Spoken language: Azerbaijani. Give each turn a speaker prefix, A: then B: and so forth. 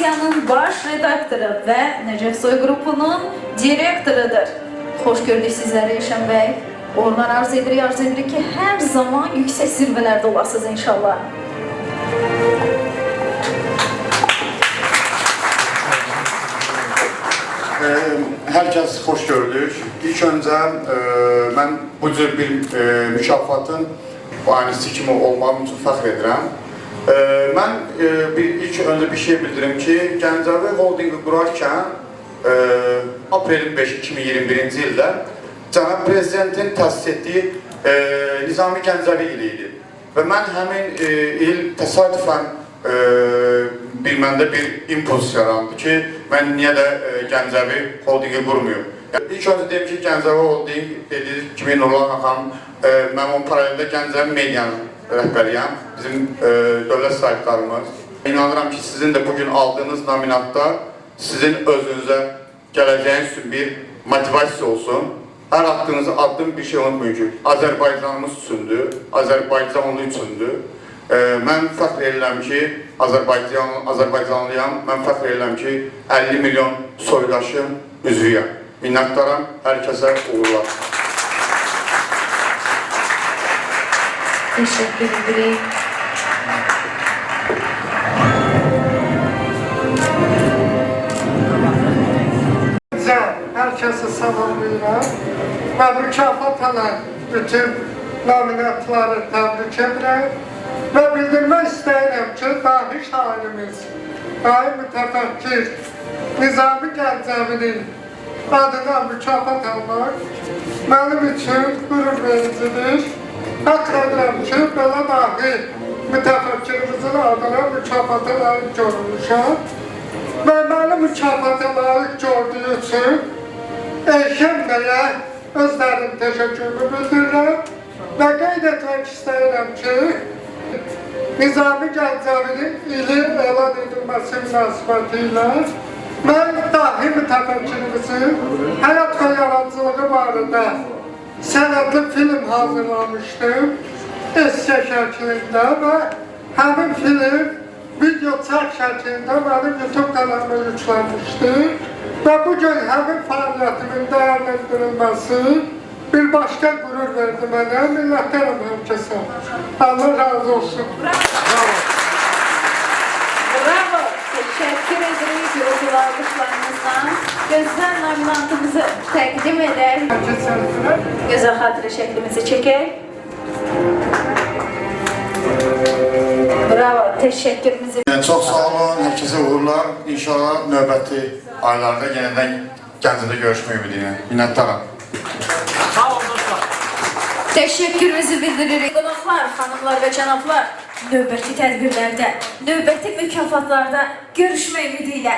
A: Asiyanın baş redaktoru ve Necef Soy Grupunun direktorudur. Hoş gördük sizleri Yaşam Bey. Oradan arz edirik ki her zaman yüksek zirvelerde olasınız inşallah.
B: Herkes hoş gördük. İlk önce ben bu cür bir mükafatın aynısı kimi olmam için fəxr edirəm. Ben ilk önce bir şey bildirim ki, Gəncəvi Holdingi qurarkən aprelin 5 2021-ci ildə Cənab Prezidentin təsis etdiyi Nizami Gəncəvi ili idi. Və mən həmin il təsadüfən məndə bir impuls yarandı ki, mən niyə də Gəncəvi Holdingi qurmuyum. İlk önce deyim ki, Gəncəvi Holding dediğiniz kimi Nurlan Axan, mən onun paralelində Gəncəvi Medianın rəhbəriyəm, bizim dövlət sahibkarımız. İnanıram ki, sizin de bugün aldığınız nominatlar sizin özünüze gələcəyiniz üçün bir motivasiya olsun. Hər attığınız addım bir şey unutmayın ki, Azərbaycanımız üçündür, Azərbaycan onun üçündür. Mən fəxr edirəm ki, Azərbaycanlıyam, mən fəxr edirəm ki, 50 milyon soydaşın üzvüyəm. Minnətdaram, hər kəsə uğurlar.
A: Teşekkür ederim.
C: Herkese salamlayıram. Ben mükafat alan bütün nominatları tebrik ederim. Ve bildirmek isterim ki dahi şairimiz, dahi mütefekkir Nizami Gəncəvinin adına mükafat almak benim için gurur vericidir. Hak ederim ki böyle dahi mütefekkirimizin adına mükafata layık görülmüşəm. Ve beni mükafata layık gördüğü için Eşem Bey'e özlərim teşekkürümü bildirirəm ve qeyd etmek isterim ki Nizami Gəncəvinin ili elan edilmesi münasibetiyle ben dahi mütefekkirimizin hayat ve yaratıcılığı barədə sənədli film hazırlamıştım eski şəklində və həmin film video çək şəklində mənim YouTube kanalıma yüklənmişdir və bugün həmin fəaliyyətimin dəyərləndirilməsi bir başqa qürur verdi mənə, minnətdarım hər kəsə. Allah razı olsun.
A: Bravo. Bravo. Teşekkür ederim gürültülü alkışlarınızdan. Gözler nominantımızı təqdim edək. Gözəl xatirə şəklimizi çəkək. Bravo, teşekkürümüzü.
B: Çok sağ olun, herkese uğurlar. İnşallah növbəti aylarda yeniden Gəncədə görüşmək ümidiyle. Minnətdaram.
D: Sağ olun dostlar.
A: Teşekkürümüzü bildiririk. Qonaqlar, xanımlar və cənablar, növbəti tədbirlərdə, növbəti mükafatlarda görüşmək ümidiyle.